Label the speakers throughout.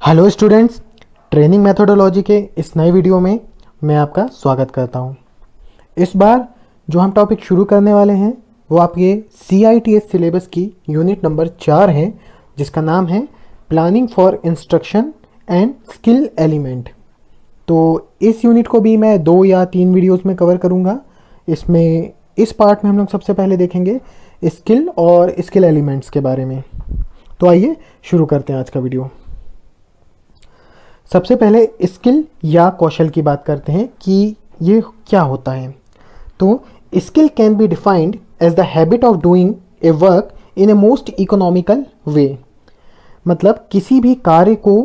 Speaker 1: Hello students, training methodology के इस नए वीडियो में मैं आपका स्वागत करता हूं। इस बार जो हम टॉपिक शुरू करने वाले हैं वो आपके CITS सिलेबस की यूनिट नंबर 4 है, जिसका नाम है planning for instruction and skill element. तो इस यूनिट को भी मैं 2 या 3 वीडियोस में कवर करूंगा। इस पार्ट में हम लोग सबसे पहले देखेंगे स्किल और स्किल एलिमेंट्स के बारे में। तो आइए शुरू करते हैं आज का वीडियो। सबसे पहले स्किल या कौशल की बात करते हैं कि ये क्या होता है। तो skill can be defined as the habit of doing a work in a most economical way. मतलब किसी भी कार्य को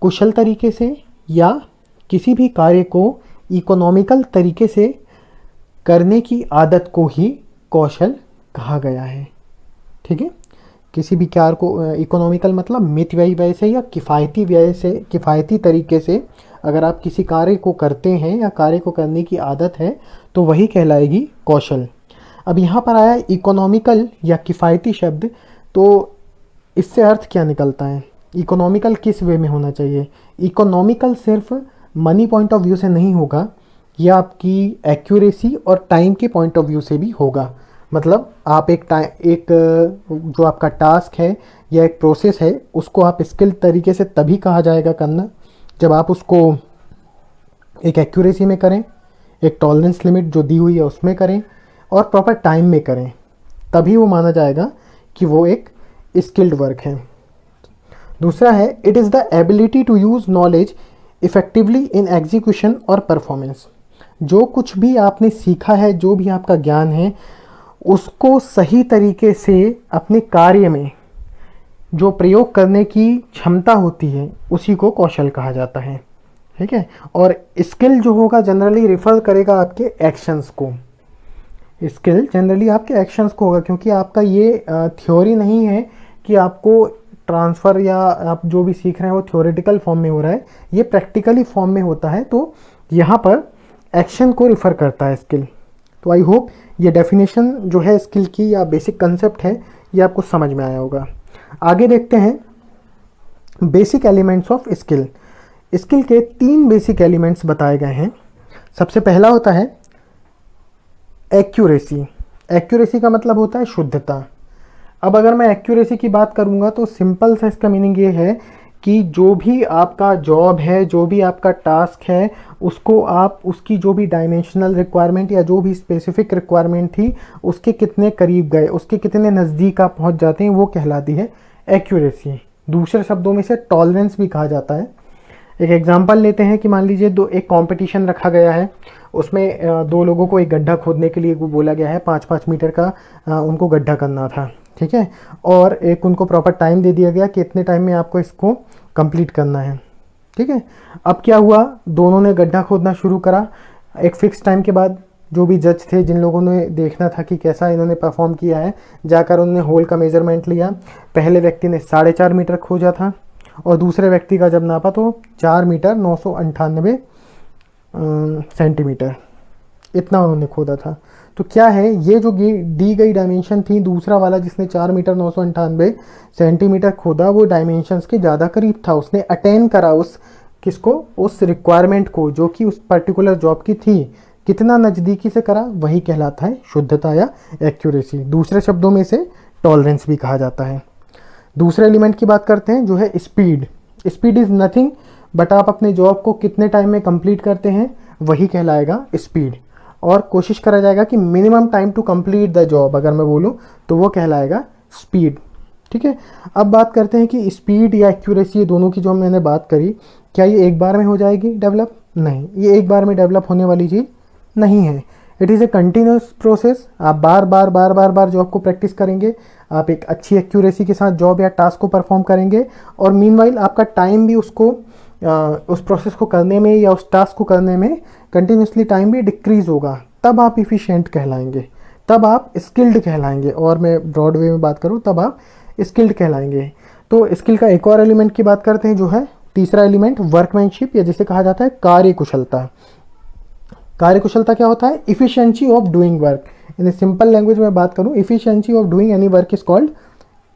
Speaker 1: कुशल तरीके से या किसी भी कार्य को इकोनॉमिकल तरीके से करने की आदत को ही कौशल कहा गया है। ठीक है, किसी भी कार्य को इकोनॉमिकल मतलब मितव्ययी व्यय से या किफ़ायती व्यय से, किफ़ायती तरीके से अगर आप किसी कार्य को करते हैं या कार्य को करने की आदत है तो वही कहलाएगी कौशल। अब यहाँ पर आया इकोनॉमिकल या किफ़ायती शब्द, तो इससे अर्थ क्या निकलता है? इकोनॉमिकल किस वे में होना चाहिए? इकोनॉमिकल सिर्फ मनी पॉइंट ऑफ व्यू से नहीं होगा, यह आपकी एक्यूरेसी और टाइम के पॉइंट ऑफ व्यू से भी होगा। मतलब आप एक जो आपका टास्क है या एक प्रोसेस है उसको आप स्किल तरीके से तभी कहा जाएगा करना जब आप उसको एक एक्यूरेसी में करें, एक टॉलरेंस लिमिट जो दी हुई है उसमें करें और प्रॉपर टाइम में करें, तभी वो माना जाएगा कि वो एक स्किल्ड वर्क है। दूसरा है it is the ability to use knowledge effectively in execution और परफॉर्मेंस। जो कुछ भी आपने सीखा है, जो भी आपका ज्ञान है, उसको सही तरीके से अपने कार्य में जो प्रयोग करने की क्षमता होती है उसी को कौशल कहा जाता है। ठीक है, और स्किल जो होगा जनरली रिफर करेगा आपके एक्शंस को। स्किल जनरली आपके एक्शंस को होगा, क्योंकि आपका ये थ्योरी नहीं है कि आपको ट्रांसफ़र या आप जो भी सीख रहे हैं वो थ्योरेटिकल फॉर्म में हो रहा है, ये प्रैक्टिकली फॉर्म में होता है। तो यहाँ पर एक्शन को रिफ़र करता है स्किल। तो आई होप ये डेफिनेशन जो है स्किल की या बेसिक कंसेप्ट है ये आपको समझ में आया होगा। आगे देखते हैं basic elements of skill. Skill के 3 बेसिक एलिमेंट्स बताए गए हैं। सबसे पहला होता है एक्यूरेसी। एक्यूरेसी का मतलब होता है शुद्धता। अब अगर मैं एक्यूरेसी की बात करूंगा तो सिंपल सा इसका मीनिंग ये है कि जो भी आपका जॉब है, जो भी आपका टास्क है, उसको आप उसकी जो भी डायमेंशनल रिक्वायरमेंट या जो भी स्पेसिफिक रिक्वायरमेंट थी उसके कितने करीब गए, उसके कितने नज़दीक आप पहुंच जाते हैं, वो कहलाती है एक्यूरेसी। दूसरे शब्दों में से टॉलरेंस भी कहा जाता है। एक एग्जांपल लेते हैं कि मान लीजिए एक कंपटीशन रखा गया है, उसमें 2 लोगों को एक गड्ढा खोदने के लिए बोला गया है, 5-5 मीटर का उनको गड्ढा करना था। ठीक है, और एक उनको प्रॉपर टाइम दे दिया गया कि इतने टाइम में आपको इसको कंप्लीट करना है। ठीक है, अब क्या हुआ, दोनों ने गड्ढा खोदना शुरू करा। एक फिक्स टाइम के बाद जो भी जज थे, जिन लोगों ने देखना था कि कैसा इन्होंने परफॉर्म किया है, जाकर उन्होंने होल का मेजरमेंट लिया। पहले व्यक्ति ने 4.5 मीटर खोजा था और दूसरे व्यक्ति का जब नापा तो 4 मीटर 998 सेंटीमीटर, इतना उन्होंने खोदा था। तो क्या है, ये जो दी गई डायमेंशन थी, दूसरा वाला जिसने 4 मीटर 998 सेंटीमीटर खोदा वो डायमेंशंस के ज़्यादा करीब था। उसने अटेन करा उस रिक्वायरमेंट को जो कि उस पर्टिकुलर जॉब की थी। कितना नज़दीकी से करा, वही कहलाता है शुद्धता या एक्यूरेसी। दूसरे शब्दों में से टॉलरेंस भी कहा जाता है। दूसरे एलिमेंट की बात करते हैं जो है speed. Speed is nothing but आप अपने जॉब को कितने टाइम में कंप्लीट करते हैं वही कहलाएगा स्पीड। और कोशिश करा जाएगा कि minimum time to complete the job अगर मैं बोलूँ तो वो कहलाएगा स्पीड। ठीक है, अब बात करते हैं कि स्पीड या एक्यूरेसी, ये दोनों की जो मैंने बात करी, क्या ये एक बार में हो जाएगी डेवलप? नहीं, ये एक बार में डेवलप होने वाली चीज़ नहीं है। It is a continuous process. आप बार बार जॉब को प्रैक्टिस करेंगे, आप एक अच्छी एक्यूरेसी के साथ जॉब या टास्क को परफॉर्म करेंगे, और मीनवाइल आपका टाइम भी उस प्रोसेस को करने में या उस टास्क को करने में कंटिन्यूसली टाइम भी डिक्रीज़ होगा। तब आप इफ़िशिएंट कहलाएंगे, तब आप स्किल्ड कहलाएंगे। और मैं ब्रॉड वे में बात करूँ तब आप स्किल्ड कहलाएंगे। तो स्किल का एक और एलिमेंट की बात करते हैं जो है तीसरा एलिमेंट, वर्कमैनशिप, या जिसे कहा जाता है कार्यकुशलता। कार्यकुशलता क्या होता है? Efficiency of doing work. In simple language में बात करूँ, efficiency of doing any work is called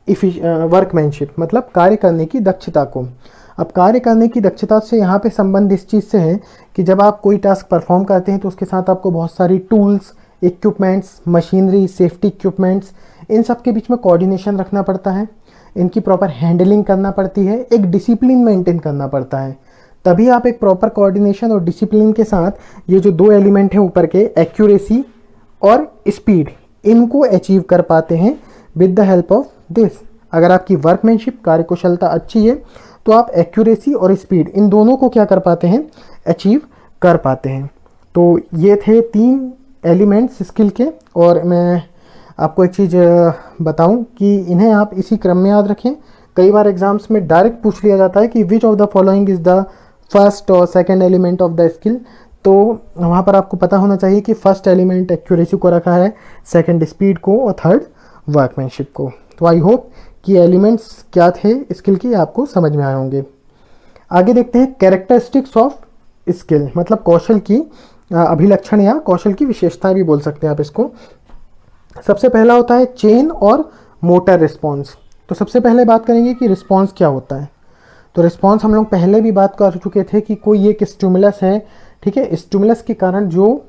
Speaker 1: workmanship, मतलब कार्य करने की दक्षता को। अब कार्य करने की दक्षता से यहाँ पे संबंध इस चीज़ से है कि जब आप कोई टास्क परफॉर्म करते हैं तो उसके साथ आपको बहुत सारी tools, equipments, machinery, safety equipments, इन सब के बीच में कोऑर्डिनेशन रखना पड़ता है, इनकी प्रॉपर हैंडलिंग करना पड़ती है, एक डिसिप्लिन मेंटेन करना पड़ता है। तभी आप एक प्रॉपर कोऑर्डिनेशन और डिसिप्लिन के साथ ये जो दो एलिमेंट हैं ऊपर के, एक्यूरेसी और स्पीड, इनको अचीव कर पाते हैं with the help of this. अगर आपकी वर्कमैनशिप, कार्यकुशलता अच्छी है तो आप एक्यूरेसी और स्पीड, इन दोनों को क्या कर पाते हैं, अचीव कर पाते हैं। तो ये थे 3 एलिमेंट्स स्किल के। और मैं आपको एक चीज़ बताऊं कि इन्हें आप इसी क्रम में याद रखें। कई बार एग्जाम्स में डायरेक्ट पूछ लिया जाता है कि which of the following is the first और second element of the skill. तो वहाँ पर आपको पता होना चाहिए कि फर्स्ट एलिमेंट एक्यूरेसी को रखा है, सेकंड स्पीड को और थर्ड वर्कमैनशिप को। तो आई होप कि एलिमेंट्स क्या थे स्किल के आपको समझ में आए होंगे। आगे देखते हैं कैरेक्टरिस्टिक्स ऑफ स्किल, मतलब कौशल की अभिलक्षण या कौशल की विशेषताएं भी बोल सकते हैं आप इसको। सबसे पहला होता है चेन और मोटर रिस्पॉन्स। तो सबसे पहले बात करेंगे कि रिस्पॉन्स क्या होता है। तो रिस्पॉन्स हम लोग पहले भी बात कर चुके थे कि कोई एक स्टिमुलस है, ठीक है, स्टिमुलस के कारण जो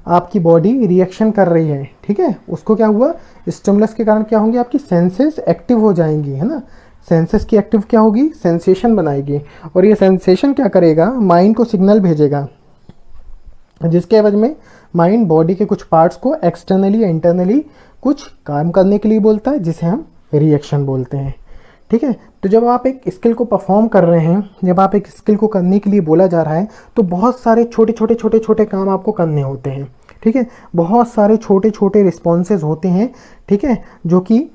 Speaker 1: आपकी बॉडी रिएक्शन कर रही है, ठीक है, उसको क्या हुआ, स्टिमुलस के कारण क्या होंगे, आपकी सेंसेस एक्टिव हो जाएंगी, है ना। सेंसेस की एक्टिव क्या होगी, सेंसेशन बनाएगी, और ये सेंसेशन क्या करेगा, माइंड को सिग्नल भेजेगा, जिसके एवज में माइंड बॉडी के कुछ पार्ट्स को एक्सटर्नली या इंटरनली कुछ काम करने के लिए बोलता है, जिसे हम रिएक्शन बोलते हैं, ठीक है। तो जब आप एक स्किल को परफॉर्म कर रहे हैं, जब आप एक स्किल को करने के लिए बोला जा रहा है, तो बहुत सारे छोटे छोटे काम आपको करने होते हैं, ठीक है। बहुत सारे छोटे छोटे रिस्पॉन्सेज होते हैं, ठीक है, जो कि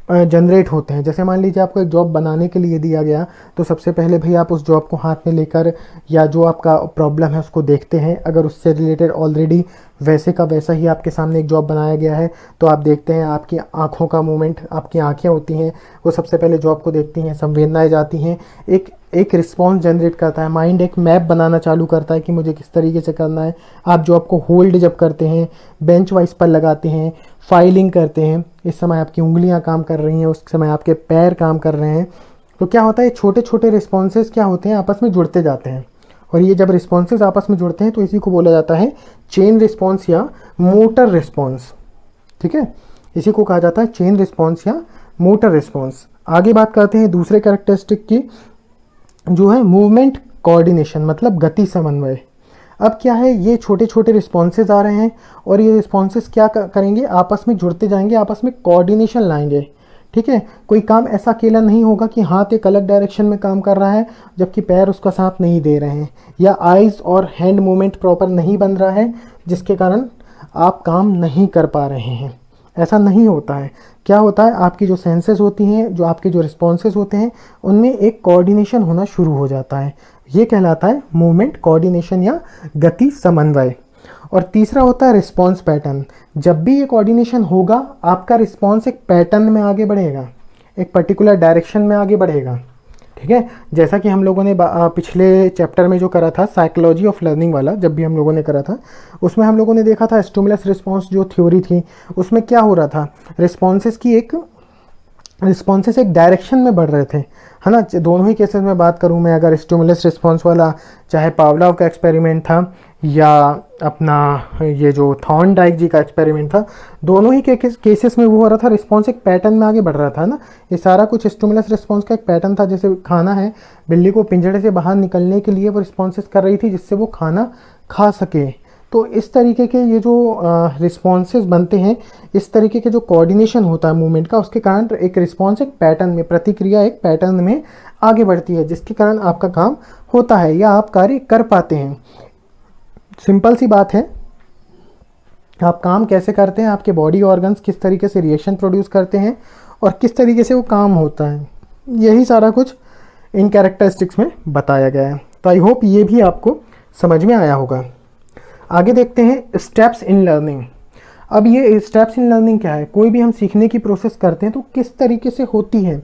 Speaker 1: जनरेट होते हैं। जैसे मान लीजिए आपको एक जॉब बनाने के लिए दिया गया, तो सबसे पहले भाई आप उस जॉब को हाथ में लेकर या जो आपका प्रॉब्लम है उसको देखते हैं। अगर उससे रिलेटेड ऑलरेडी वैसे का वैसा ही आपके सामने एक जॉब बनाया गया है, तो आप देखते हैं आपकी आँखों का मूवमेंट, आपकी आँखें होती हैं, वो सबसे पहले जॉब को देखती हैं, संवेदनाएं जाती हैं, एक रिस्पॉन्स जनरेट करता है, माइंड एक मैप बनाना चालू करता है कि मुझे किस तरीके से करना है। आप जॉब को होल्ड जब करते हैं, बेंच वाइज पर लगाते हैं, फाइलिंग करते हैं, इस समय आपकी उंगलियां काम कर रही हैं, उस समय आपके पैर काम कर रहे हैं, तो क्या होता है, छोटे छोटे रिस्पॉन्सेज क्या होते हैं, आपस में जुड़ते जाते हैं। और ये जब रिस्पॉन्सेज आपस में जुड़ते हैं तो इसी को बोला जाता है चेन रिस्पॉन्स या मोटर रिस्पॉन्स, ठीक है, इसी को कहा जाता है चेन रिस्पॉन्स या मोटर रिस्पॉन्स। आगे बात करते हैं दूसरे कैरेक्टरिस्टिक की, जो है मूवमेंट कोऑर्डिनेशन, मतलब गति समन्वय। अब क्या है, ये छोटे छोटे रिस्पॉन्सेज आ रहे हैं और ये रिस्पॉन्सेज क्या करेंगे, आपस में जुड़ते जाएंगे, आपस में कोऑर्डिनेशन लाएंगे, ठीक है। कोई काम ऐसा अकेला नहीं होगा कि हाथ एक अलग डायरेक्शन में काम कर रहा है जबकि पैर उसका साथ नहीं दे रहे हैं, या आइज़ और हैंड मूवमेंट प्रॉपर नहीं बन रहा है जिसके कारण आप काम नहीं कर पा रहे हैं। ऐसा नहीं होता है। क्या होता है, आपकी जो सेंसेस होती हैं, जो आपके जो रिस्पॉन्सेज होते हैं, उनमें एक कोऑर्डिनेशन होना शुरू हो जाता है। ये कहलाता है मूवमेंट कोऑर्डिनेशन या गति समन्वय। और तीसरा होता है रिस्पॉन्स पैटर्न। जब भी ये कोऑर्डिनेशन होगा, आपका रिस्पॉन्स एक पैटर्न में आगे बढ़ेगा, एक पर्टिकुलर डायरेक्शन में आगे बढ़ेगा, ठीक है। जैसा कि हम लोगों ने पिछले चैप्टर में जो करा था, साइकोलॉजी ऑफ लर्निंग वाला, जब भी हम लोगों ने करा था, उसमें हम लोगों ने देखा था स्टिमुलस रिस्पॉन्स जो थ्योरी थी, उसमें क्या हो रहा था, रिस्पॉन्सेस एक डायरेक्शन में बढ़ रहे थे, है ना। दोनों ही केसेस में बात करूं मैं, अगर स्टिमुलस रिस्पॉन्स वाला चाहे पावलोव का एक्सपेरिमेंट था या अपना ये जो थॉर्नडाइक जी का एक्सपेरिमेंट था, दोनों ही केसेस में वो हो रहा था, रिस्पॉन्स एक पैटर्न में आगे बढ़ रहा था ना। ये सारा कुछ स्टिमुलस रिस्पॉन्स का एक पैटर्न था। जैसे खाना है, बिल्ली को पिंजरे से बाहर निकलने के लिए वो रिस्पॉन्सेस कर रही थी जिससे वो खाना खा सके। तो इस तरीके के ये जो रिस्पॉन्सेस बनते हैं, इस तरीके के जो कोऑर्डिनेशन होता है मूवमेंट का, उसके कारण एक रिस्पॉन्स एक पैटर्न में, प्रतिक्रिया एक पैटर्न में आगे बढ़ती है, जिसके कारण आपका काम होता है या आप कार्य कर पाते हैं। सिंपल सी बात है, आप काम कैसे करते हैं, आपके बॉडी ऑर्गन्स किस तरीके से रिएक्शन प्रोड्यूस करते हैं और किस तरीके से वो काम होता है, यही सारा कुछ इन कैरेक्टरिस्टिक्स में बताया गया है। तो आई होप ये भी आपको समझ में आया होगा। आगे देखते हैं स्टेप्स इन लर्निंग। अब ये स्टेप्स इन लर्निंग क्या है, कोई भी हम सीखने की प्रोसेस करते हैं तो किस तरीके से होती है,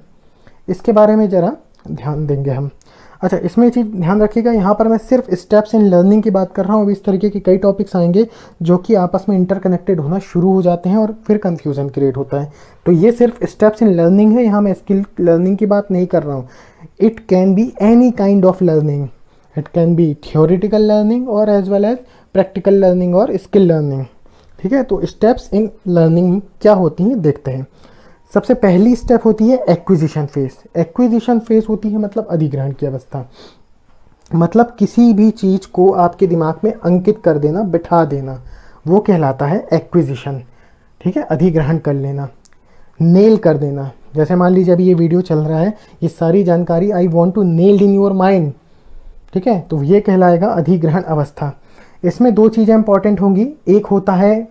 Speaker 1: इसके बारे में ज़रा ध्यान देंगे हम। अच्छा, इसमें चीज़ ध्यान रखिएगा, यहाँ पर मैं सिर्फ स्टेप्स इन लर्निंग की बात कर रहा हूँ। अब इस तरीके के कई टॉपिक्स आएंगे जो कि आपस में इंटरकनेक्टेड होना शुरू हो जाते हैं और फिर कंफ्यूजन क्रिएट होता है। तो ये सिर्फ स्टेप्स इन लर्निंग है, यहाँ मैं स्किल लर्निंग की बात नहीं कर रहा हूँ। It can be any kind of learning, it can be theoretical learning और as well as practical learning और स्किल लर्निंग। ठीक है, तो स्टेप्स इन लर्निंग क्या होती हैं देखते हैं। सबसे पहली स्टेप होती है एक्विजिशन फेज। एक्विजिशन फेज होती है मतलब अधिग्रहण की अवस्था, मतलब किसी भी चीज़ को आपके दिमाग में अंकित कर देना, बिठा देना, वो कहलाता है एक्विजिशन। ठीक है, अधिग्रहण कर लेना, नेल कर देना। जैसे मान लीजिए अभी ये वीडियो चल रहा है, ये सारी जानकारी I want to nail in your mind. ठीक है, तो ये कहलाएगा अधिग्रहण अवस्था। इसमें दो चीज़ें इंपॉर्टेंट होंगी, एक होता है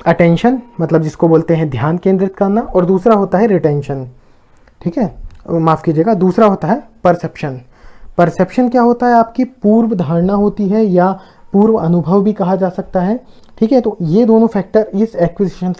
Speaker 1: अटेंशन, मतलब जिसको बोलते हैं ध्यान केंद्रित करना, और दूसरा होता है रिटेंशन। ठीक है, माफ़ कीजिएगा, दूसरा होता है परसेप्शन। परसेप्शन क्या होता है, आपकी पूर्व धारणा होती है या पूर्व अनुभव भी कहा जा सकता है। ठीक है, तो ये दोनों फैक्टर इस एक्विजिशन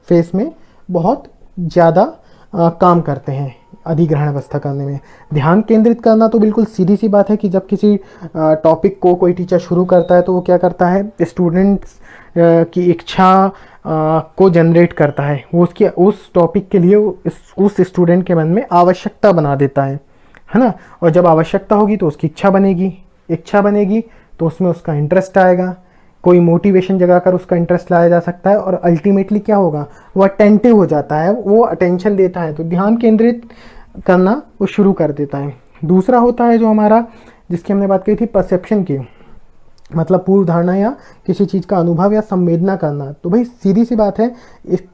Speaker 1: फेस में बहुत ज़्यादा काम करते हैं अधिग्रहण अवस्था करने में। ध्यान केंद्रित करना तो बिल्कुल सीधी सी बात है कि जब किसी टॉपिक को कोई टीचर शुरू करता है तो वो क्या करता है, स्टूडेंट्स की इच्छा को जनरेट करता है, वो उसकी उस टॉपिक के लिए उस स्टूडेंट के मन में आवश्यकता बना देता है ना। और जब आवश्यकता होगी तो उसकी इच्छा बनेगी, इच्छा बनेगी तो उसमें उसका इंटरेस्ट आएगा, कोई मोटिवेशन जगाकर उसका इंटरेस्ट लाया जा सकता है, और अल्टीमेटली क्या होगा, वो अटेंटिव हो जाता है, वो अटेंशन देता है, तो ध्यान केंद्रित करना वो शुरू कर देता है। दूसरा होता है जो हमारा, जिसकी हमने बात की थी परसेप्शन की, मतलब पूर्व धारणा या किसी चीज़ का अनुभव या संवेदना करना। तो भाई सीधी सी बात है,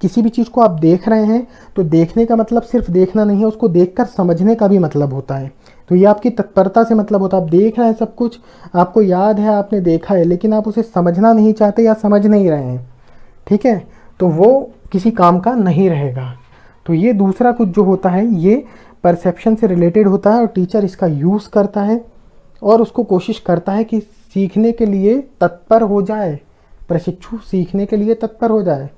Speaker 1: किसी भी चीज़ को आप देख रहे हैं तो देखने का मतलब सिर्फ देखना नहीं है, उसको देखकर समझने का भी मतलब होता है। तो ये आपकी तत्परता से मतलब होता है, आप देख रहे हैं सब कुछ, आपको याद है, आपने देखा है, लेकिन आप उसे समझना नहीं चाहते या समझ नहीं रहे हैं। ठीक है, तो वो किसी काम का नहीं रहेगा। तो ये दूसरा कुछ जो होता है ये परसेप्शन से रिलेटेड होता है, और टीचर इसका यूज़ करता है और उसको कोशिश करता है कि सीखने के लिए तत्पर हो जाए, प्रशिक्षु सीखने के लिए तत्पर हो जाए।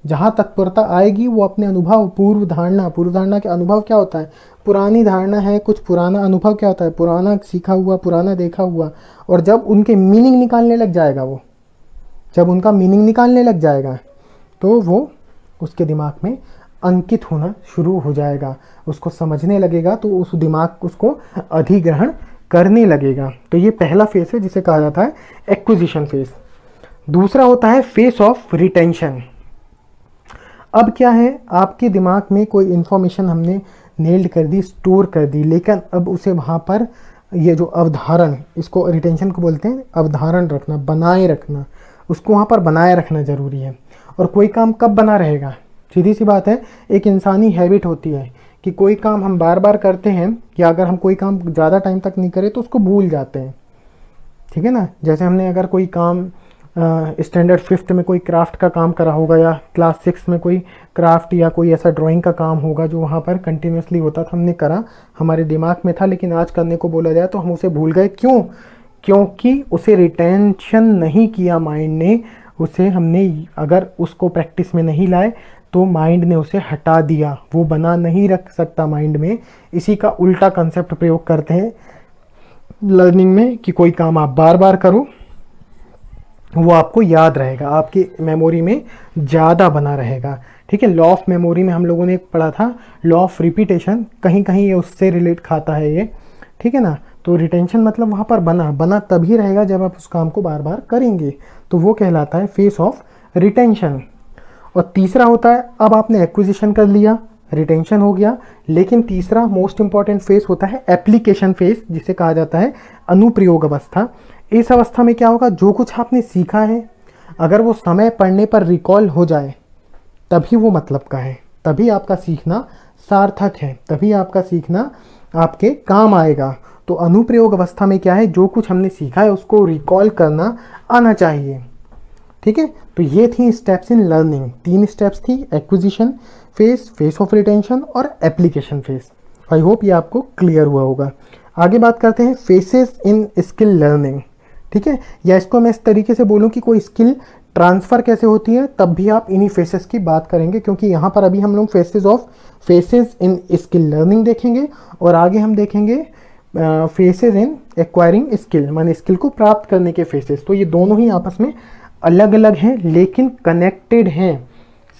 Speaker 1: जहाँ तत्परता आएगी वो अपने अनुभव, पूर्व धारणा के अनुभव क्या होता है, पुरानी धारणा है, कुछ पुराना अनुभव क्या होता है, पुराना सीखा हुआ, पुराना देखा हुआ, और जब उनके मीनिंग निकालने लग जाएगा, वो जब उनका मीनिंग निकालने लग जाएगा तो वो उसके दिमाग में अंकित होना शुरू हो जाएगा, उसको समझने लगेगा, तो उस दिमाग उसको अधिग्रहण करने लगेगा। तो ये पहला फेस है जिसे कहा जाता है एक्विजिशन फेस। दूसरा होता है फेस ऑफ रिटेंशन। अब क्या है, आपके दिमाग में कोई इन्फॉर्मेशन हमने नेल्ड कर दी, स्टोर कर दी, लेकिन अब उसे वहाँ पर ये जो अवधारण, इसको रिटेंशन को बोलते हैं, अवधारण रखना, बनाए रखना, उसको वहाँ पर बनाए रखना ज़रूरी है। और कोई काम कब बना रहेगा, सीधी सी बात है, एक इंसानी हैबिट होती है कि कोई काम हम बार बार करते हैं, या अगर हम कोई काम ज़्यादा टाइम तक नहीं करें तो उसको भूल जाते हैं। ठीक है ना, जैसे हमने अगर कोई काम स्टैंडर्ड 5th में कोई क्राफ्ट का काम करा होगा, या क्लास 6 में कोई क्राफ्ट या कोई ऐसा ड्राइंग का काम होगा जो वहाँ पर कंटिन्यूसली होता था, हमने करा, हमारे दिमाग में था, लेकिन आज करने को बोला जाए तो हम उसे भूल गए। क्यों? क्योंकि उसे रिटेंशन नहीं किया माइंड ने, उसे हमने अगर उसको प्रैक्टिस में नहीं लाए तो माइंड ने उसे हटा दिया, वो बना नहीं रख सकता माइंड में। इसी का उल्टा कंसेप्ट प्रयोग करते हैं लर्निंग में कि कोई काम आप बार बार करो, वो आपको याद रहेगा, आपकी मेमोरी में ज़्यादा बना रहेगा। ठीक है, लॉ ऑफ मेमोरी में हम लोगों ने पढ़ा था, लॉ ऑफ रिपीटेशन, कहीं कहीं ये उससे रिलेट खाता है ये। ठीक है ना, तो रिटेंशन मतलब वहाँ पर बना तभी रहेगा जब आप उस काम को बार बार करेंगे, तो वो कहलाता है फेस ऑफ रिटेंशन। और तीसरा होता है, अब आपने एक्विजिशन कर लिया, रिटेंशन हो गया, लेकिन तीसरा मोस्ट इंपॉर्टेंट फेस होता है एप्लीकेशन फेस, जिसे कहा जाता है अनुप्रयोग अवस्था। इस अवस्था में क्या होगा, जो कुछ आपने सीखा है अगर वो समय पड़ने पर रिकॉल हो जाए तभी वो मतलब का है, तभी आपका सीखना सार्थक है, तभी आपका सीखना आपके काम आएगा। तो अनुप्रयोग अवस्था में क्या है, जो कुछ हमने सीखा है उसको रिकॉल करना आना चाहिए। ठीक है, तो ये थी स्टेप्स इन लर्निंग, 3 स्टेप्स थी, acquisition face, face of retention और एप्लीकेशन फेस। आई होप ये आपको क्लियर हुआ होगा। आगे बात करते हैं फेसेस इन स्किल लर्निंग। ठीक है, या इसको मैं इस तरीके से बोलूँ कि कोई स्किल ट्रांसफ़र कैसे होती है, तब भी आप इन्हीं फेसेस की बात करेंगे, क्योंकि यहाँ पर अभी हम लोग फेसेस इन स्किल लर्निंग देखेंगे, और आगे हम देखेंगे फेसेस इन एक्वायरिंग स्किल, माने स्किल को प्राप्त करने के फेसेस। तो ये दोनों ही आपस में अलग अलग हैं लेकिन कनेक्टेड हैं।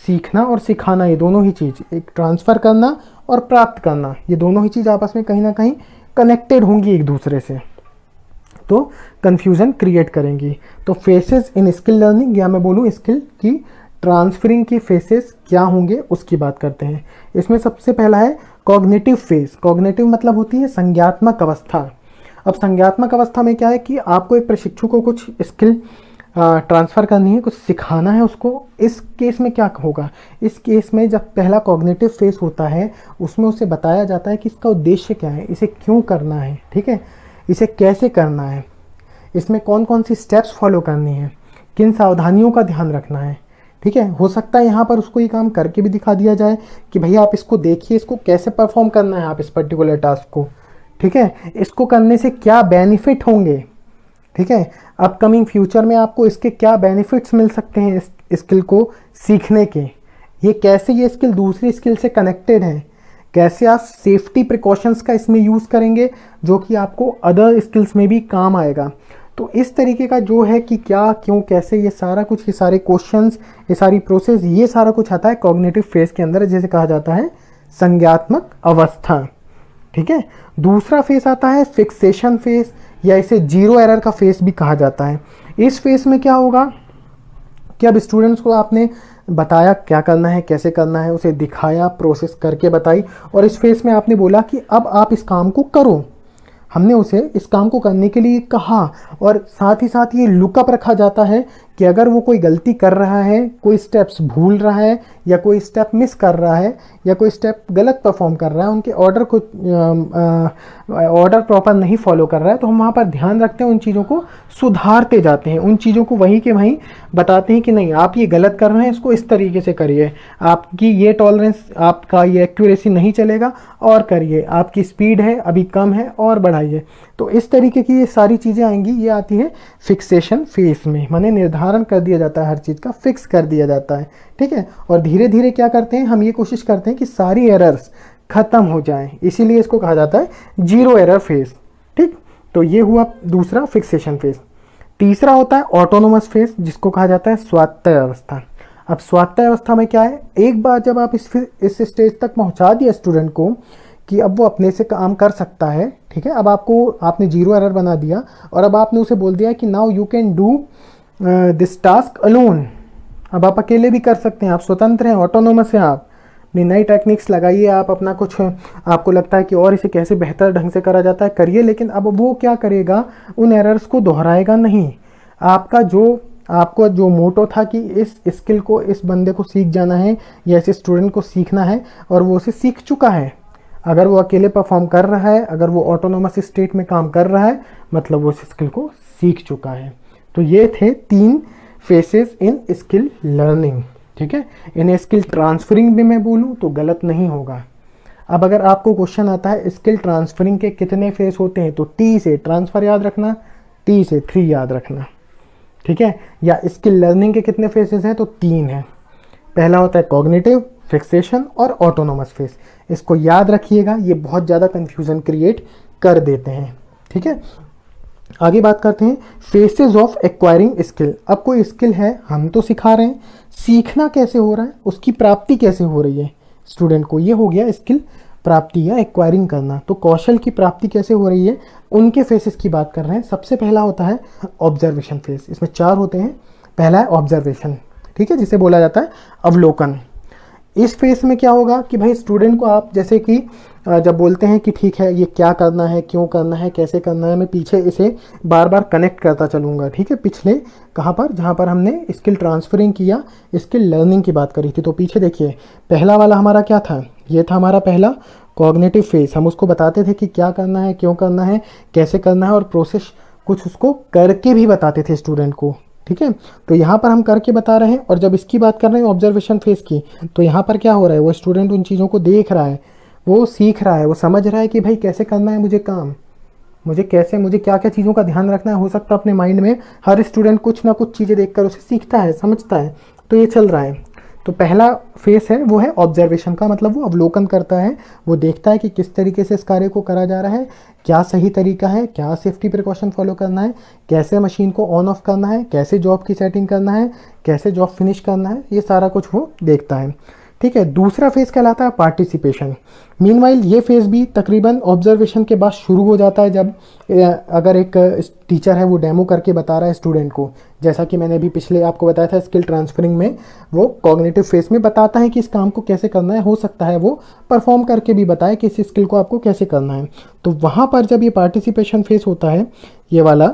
Speaker 1: सीखना और सिखाना, ये दोनों ही चीज़, एक ट्रांसफ़र करना और प्राप्त करना, ये दोनों ही चीज़ आपस में कहीं ना कहीं कनेक्टेड होंगी एक दूसरे से, तो कंफ्यूजन क्रिएट करेंगी। तो फेसेस इन स्किल लर्निंग, या मैं बोलूँ स्किल की ट्रांसफरिंग की फेसेस क्या होंगे उसकी बात करते हैं। इसमें सबसे पहला है कॉग्निटिव फेज। कॉग्निटिव मतलब होती है संज्ञात्मक अवस्था। अब संज्ञात्मक अवस्था में क्या है कि आपको एक प्रशिक्षु को कुछ स्किल ट्रांसफ़र करनी है, कुछ सिखाना है उसको। इस केस में क्या होगा, इस केस में जब पहला कॉग्निटिव फेज होता है उसमें उसे बताया जाता है कि इसका उद्देश्य क्या है, इसे क्यों करना है, ठीक है, इसे कैसे करना है, इसमें कौन कौन सी स्टेप्स फॉलो करनी है, किन सावधानियों का ध्यान रखना है, ठीक है। हो सकता है यहाँ पर उसको ये काम करके भी दिखा दिया जाए कि भैया आप इसको देखिए, इसको कैसे परफॉर्म करना है आप इस पर्टिकुलर टास्क को, ठीक है, इसको करने से क्या बेनिफिट होंगे, ठीक है, अपकमिंग फ्यूचर में आपको इसके क्या बेनिफिट्स मिल सकते हैं इस स्किल को सीखने के, ये कैसे ये स्किल दूसरी स्किल से कनेक्टेड है, कैसे आप सेफ्टी प्रिकॉशंस का इसमें यूज़ करेंगे जो कि आपको अदर स्किल्स में भी काम आएगा। तो इस तरीके का जो है कि क्या क्यों कैसे ये सारा कुछ, ये सारे क्वेश्चंस, ये सारी प्रोसेस, ये सारा कुछ आता है कॉग्निटिव फेज के अंदर, जैसे कहा जाता है संज्ञात्मक अवस्था, ठीक है। दूसरा फेज आता है फिक्सेशन फेज, या इसे जीरो एरर का फेज भी कहा जाता है। इस फेज में क्या होगा कि अब स्टूडेंट्स को आपने बताया क्या करना है, कैसे करना है, उसे दिखाया, प्रोसेस करके बताई, और इस फेज में आपने बोला कि अब आप इस काम को करो। हमने उसे इस काम को करने के लिए कहा, और साथ ही साथ ये लुकअप रखा जाता है कि अगर वो कोई गलती कर रहा है, कोई स्टेप्स भूल रहा है, या कोई स्टेप मिस कर रहा है, या कोई स्टेप गलत परफॉर्म कर रहा है, उनके ऑर्डर को ऑर्डर प्रॉपर नहीं फॉलो कर रहा है, तो हम वहाँ पर ध्यान रखते हैं, उन चीज़ों को सुधारते जाते हैं, उन चीज़ों को वहीं के वहीं बताते हैं कि नहीं आप ये गलत कर रहे हैं, इसको इस तरीके से करिए, आपकी ये टॉलरेंस, आपका ये एक्यूरेसी नहीं चलेगा, और करिए, आपकी स्पीड है अभी कम है और बढ़ाइए। तो इस तरीके की ये सारी चीज़ें आएंगी, ये आती है फिक्सेशन फेज में, माने निर्धारण कर दिया जाता है, हर चीज़ का फिक्स कर दिया जाता है, ठीक है। और धीरे धीरे क्या करते हैं, हम ये कोशिश करते हैं कि सारी एरर्स खत्म हो जाएं, इसीलिए इसको कहा जाता है जीरो एरर फेज, ठीक। तो ये हुआ दूसरा फिक्सेशन फेज। तीसरा होता है ऑटोनोमस फेज, जिसको कहा जाता है स्वायत्त अवस्था। अब स्वायत्त अवस्था में क्या है, एक बार जब आप इस स्टेज तक पहुंचा दिया स्टूडेंट को कि अब वो अपने से काम कर सकता है, ठीक है, अब आपने जीरो एरर बना दिया, और अब आपने उसे बोल दिया कि now you can do this task alone, अब आप अकेले भी कर सकते हैं, आप स्वतंत्र हैं, ऑटोनोमस हैं, आप अपनी नई टेक्निक्स लगाइए, आप अपना कुछ आपको लगता है कि और इसे कैसे बेहतर ढंग से करा जाता है करिए, लेकिन अब वो क्या करेगा, उन एरर्स को दोहराएगा नहीं। आपको जो मोटो था कि इस स्किल को इस बंदे को सीख जाना है, या इस स्टूडेंट को सीखना है, और वो उसे सीख चुका है, अगर वो अकेले परफॉर्म कर रहा है, अगर वो ऑटोनोमस स्टेट में काम कर रहा है, मतलब वो उस स्किल को सीख चुका है। तो ये थे 3 फेसेस इन स्किल लर्निंग, ठीक है। इन स्किल ट्रांसफरिंग भी मैं बोलूँ तो गलत नहीं होगा। अब अगर आपको क्वेश्चन आता है स्किल ट्रांसफरिंग के कितने फेस होते हैं, तो T से ट्रांसफर याद रखना, T से 3 याद रखना, ठीक है। या स्किल लर्निंग के कितने फेसेस हैं, तो 3 हैं। पहला होता है कॉग्निटिव, फिक्सेशन और ऑटोनोमस फेस। इसको याद रखिएगा, ये बहुत ज़्यादा कंफ्यूजन क्रिएट कर देते हैं, ठीक है। आगे बात करते हैं फेसेस ऑफ एक्वायरिंग स्किल। अब कोई स्किल है, हम तो सिखा रहे हैं, सीखना कैसे हो रहा है, उसकी प्राप्ति कैसे हो रही है स्टूडेंट को, ये हो गया स्किल प्राप्ति या एक्वायरिंग करना। तो कौशल की प्राप्ति कैसे हो रही है, उनके फेसेस की बात कर रहे हैं। सबसे पहला होता है ऑब्जर्वेशन फेस, इसमें 4 होते हैं। पहला है ऑब्जर्वेशन, ठीक है, जिसे बोला जाता है अवलोकन। इस फेस में क्या होगा कि भाई स्टूडेंट को आप जैसे कि जब बोलते हैं कि ठीक है ये क्या करना है, क्यों करना है, कैसे करना है, मैं पीछे इसे बार बार कनेक्ट करता चलूँगा, ठीक है। पिछले कहाँ पर, जहाँ पर हमने स्किल ट्रांसफरिंग किया, स्किल लर्निंग की बात करी थी, तो पीछे देखिए पहला वाला हमारा क्या था, ये था हमारा पहला कॉग्निटिव फेस। हम उसको बताते थे कि क्या करना है, क्यों करना है, कैसे करना है, और प्रोसेस कुछ उसको करके भी बताते थे स्टूडेंट को, ठीक है। तो यहाँ पर हम करके बता रहे हैं। और जब इसकी बात कर रहे हैं ऑब्जर्वेशन फेस की, तो यहाँ पर क्या हो रहा है, वो स्टूडेंट उन चीज़ों को देख रहा है, वो सीख रहा है, वो समझ रहा है कि भाई कैसे करना है मुझे काम, मुझे क्या क्या चीज़ों का ध्यान रखना है। हो सकता है अपने माइंड में हर स्टूडेंट कुछ ना कुछ चीज़ें देखकर उसे सीखता है, समझता है, तो ये चल रहा है। तो पहला फेस है वो है ऑब्जर्वेशन का, मतलब वो अवलोकन करता है, वो देखता है कि किस तरीके से इस कार्य को करा जा रहा है, क्या सही तरीका है, क्या सेफ्टी प्रिकॉशन फॉलो करना है, कैसे मशीन को ऑन ऑफ करना है, कैसे जॉब की सेटिंग करना है, कैसे जॉब फिनिश करना है, ये सारा कुछ वो देखता है, ठीक है। दूसरा फेज़ कहलाता है पार्टिसिपेशन। मीनवाइल ये फेज़ भी तकरीबन ऑब्जर्वेशन के बाद शुरू हो जाता है, जब अगर एक टीचर है वो डेमो करके बता रहा है स्टूडेंट को, जैसा कि मैंने अभी पिछले आपको बताया था स्किल ट्रांसफरिंग में, वो कॉग्निटिव फेज़ में बताता है कि इस काम को कैसे करना है। हो सकता है वो परफॉर्म करके भी बताए कि इस स्किल को आपको कैसे करना है। तो वहाँ पर जब ये पार्टिसिपेशन फेज़ होता है ये वाला,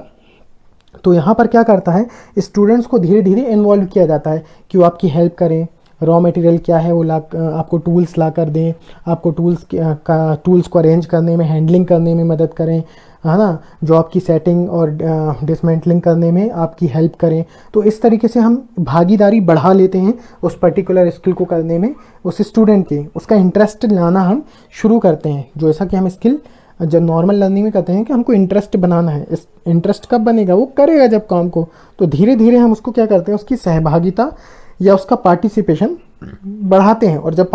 Speaker 1: तो यहाँ पर क्या करता है, स्टूडेंट्स को धीरे धीरे इन्वॉल्व किया जाता है कि वो आपकी हेल्प करें। रॉ मटेरियल क्या है वो आपको टूल्स ला कर दें, आपको टूल्स को अरेंज करने में, हैंडलिंग करने में मदद करें, है ना, जॉब की सेटिंग और डिसमेंटलिंग करने में आपकी हेल्प करें। तो इस तरीके से हम भागीदारी बढ़ा लेते हैं उस पर्टिकुलर स्किल को करने में, उस स्टूडेंट के उसका इंटरेस्ट लाना हम शुरू करते हैं। जैसा कि हम स्किल जब नॉर्मल लर्निंग में कहते हैं कि हमको इंटरेस्ट बनाना है। इस इंटरेस्ट कब बनेगा, वो करेगा जब काम को। तो धीरे धीरे हम उसको क्या करते हैं, उसकी सहभागिता या उसका पार्टिसिपेशन बढ़ाते हैं। और जब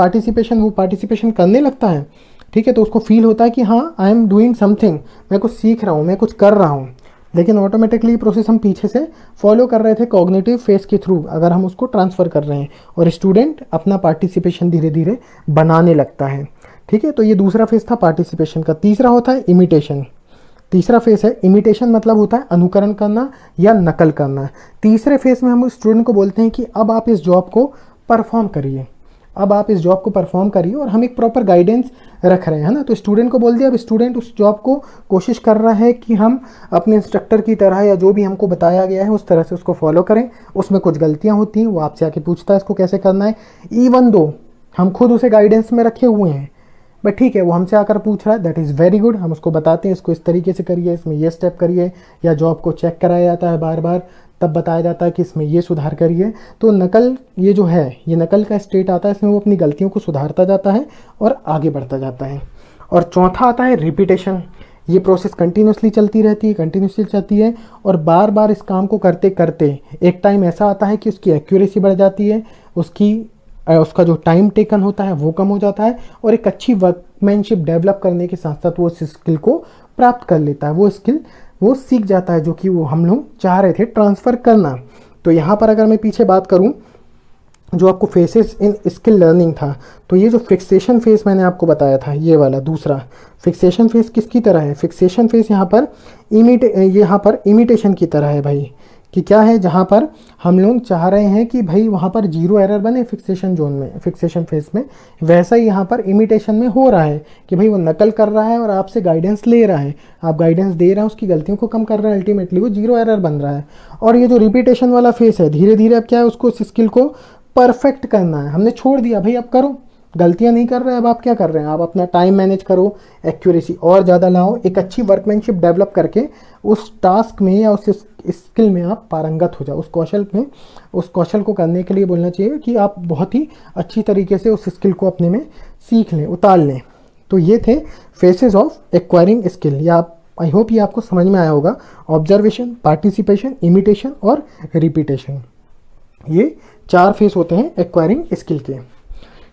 Speaker 1: वो पार्टिसिपेशन करने लगता है, ठीक है, तो उसको फील होता है कि हाँ आई एम डूइंग समथिंग, मैं कुछ सीख रहा हूँ, मैं कुछ कर रहा हूँ। लेकिन ऑटोमेटिकली प्रोसेस हम पीछे से फॉलो कर रहे थे कॉग्निटिव फेस के थ्रू, अगर हम उसको ट्रांसफ़र कर रहे हैं, और स्टूडेंट अपना पार्टिसिपेशन धीरे धीरे बनाने लगता है। ठीक है, तो ये दूसरा फेज़ था पार्टिसिपेशन का। तीसरा होता है इमिटेशन। तीसरा फेज़ है इमिटेशन, मतलब होता है अनुकरण करना या नकल करना। तीसरे फेज़ में हम स्टूडेंट को बोलते हैं कि अब आप इस जॉब को परफॉर्म करिए, अब आप इस जॉब को परफॉर्म करिए, और हम एक प्रॉपर गाइडेंस रख रहे हैं ना। तो स्टूडेंट को बोल दिया, अब स्टूडेंट उस जॉब को कोशिश कर रहा है कि हम अपने इंस्ट्रक्टर की तरह या जो भी हमको बताया गया है उस तरह से उसको फॉलो करें। उसमें कुछ गलतियां होती हैं, वो आपसे आके पूछता है इसको कैसे करना है, इवन दो हम खुद उसे गाइडेंस में रखे हुए हैं, बट ठीक है वो हमसे आकर पूछ रहा है, दैट इज़ वेरी गुड। हम उसको बताते हैं इसको इस तरीके से करिए, इसमें ये स्टेप करिए, या जॉब को चेक कराया जाता है बार बार, तब बताया जाता है कि इसमें ये सुधार करिए। तो नकल ये जो है, ये नकल का स्टेट आता है, इसमें वो अपनी गलतियों को सुधारता जाता है और आगे बढ़ता जाता है। और चौथा आता है रिपीटेशन। ये प्रोसेस कंटिन्यूसली चलती रहती है, और बार बार इस काम को करते करते एक टाइम ऐसा आता है कि उसकी एक्यूरेसी बढ़ जाती है, उसका जो टाइम टेकन होता है वो कम हो जाता है, और एक अच्छी वर्कमैनशिप डेवलप करने के साथ साथ वो उस स्किल को प्राप्त कर लेता है, वो स्किल वो सीख जाता है जो कि वो हम लोग चाह रहे थे ट्रांसफ़र करना। तो यहाँ पर अगर मैं पीछे बात करूँ, जो आपको फेसेस इन स्किल लर्निंग था, तो ये जो फिक्सेशन फेस मैंने आपको बताया था, ये वाला दूसरा फिक्सेशन फेस किसकी तरह है, फिक्सेशन फेस यहाँ पर इमिटेशन की तरह है भाई, कि क्या है, जहाँ पर हम लोग चाह रहे हैं कि भाई वहाँ पर जीरो एरर बने फिक्सेशन जोन में, फिक्सेशन फेस में, वैसा ही यहाँ पर इमिटेशन में हो रहा है कि भाई वो नकल कर रहा है और आपसे गाइडेंस ले रहा है, आप गाइडेंस दे रहे हैं, उसकी गलतियों को कम कर रहे हैं, अल्टीमेटली वो जीरो एरर बन रहा है। और ये जो रिपीटेशन वाला फेस है, धीरे धीरे अब क्या है, उसको उस स्किल को परफेक्ट करना है। हमने छोड़ दिया भाई अब करो, गलतियां नहीं कर रहे, अब आप क्या कर रहे हैं, आप अपना टाइम मैनेज करो, एक्यूरेसी और ज़्यादा लाओ, एक अच्छी वर्कमैनशिप डेवलप करके उस टास्क में या उस स्किल में आप पारंगत हो जाओ, उस कौशल को करने के लिए बोलना चाहिए कि आप बहुत ही अच्छी तरीके से उस स्किल को अपने में सीख लें, उतार लें। तो ये थे फेसेस ऑफ एक्वायरिंग स्किल, या आई होप ये आपको समझ में आया होगा। ऑब्जर्वेशन, पार्टिसिपेशन, इमिटेशन और रिपीटेशन, ये 4 फेस होते हैं एक्वायरिंग स्किल के।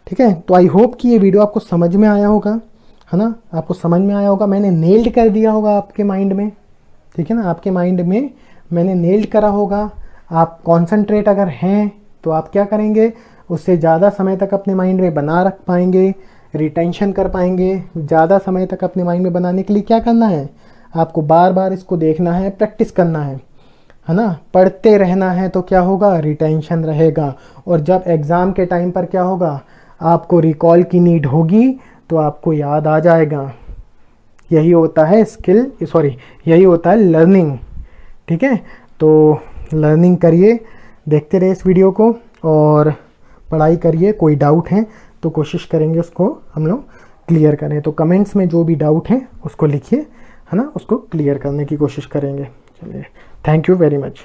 Speaker 1: ठीक है, तो आई होप कि ये वीडियो आपको समझ में आया होगा, है ना, आपको समझ में आया होगा, मैंने नेल्ड कर दिया होगा आपके माइंड में, ठीक है ना, आपके माइंड में मैंने नेल्ड करा होगा। आप कॉन्सेंट्रेट अगर हैं तो आप क्या करेंगे, उससे ज़्यादा समय तक अपने माइंड में बना रख पाएंगे, रिटेंशन कर पाएंगे। ज़्यादा समय तक अपने माइंड में बनाने के लिए क्या करना है, आपको बार बार इसको देखना है, प्रैक्टिस करना है ना, पढ़ते रहना है, तो क्या होगा, रिटेंशन रहेगा। और जब एग्ज़ाम के टाइम पर क्या होगा, आपको रिकॉल की नीड होगी तो आपको याद आ जाएगा। यही होता है यही होता है लर्निंग। ठीक है, तो लर्निंग करिए, देखते रहे इस वीडियो को और पढ़ाई करिए। कोई डाउट है तो कोशिश करेंगे उसको हम लोग क्लियर करें। तो कमेंट्स में जो भी डाउट है उसको लिखिए, है ना, उसको क्लियर करने की कोशिश करेंगे। चलिए, थैंक यू वेरी मच।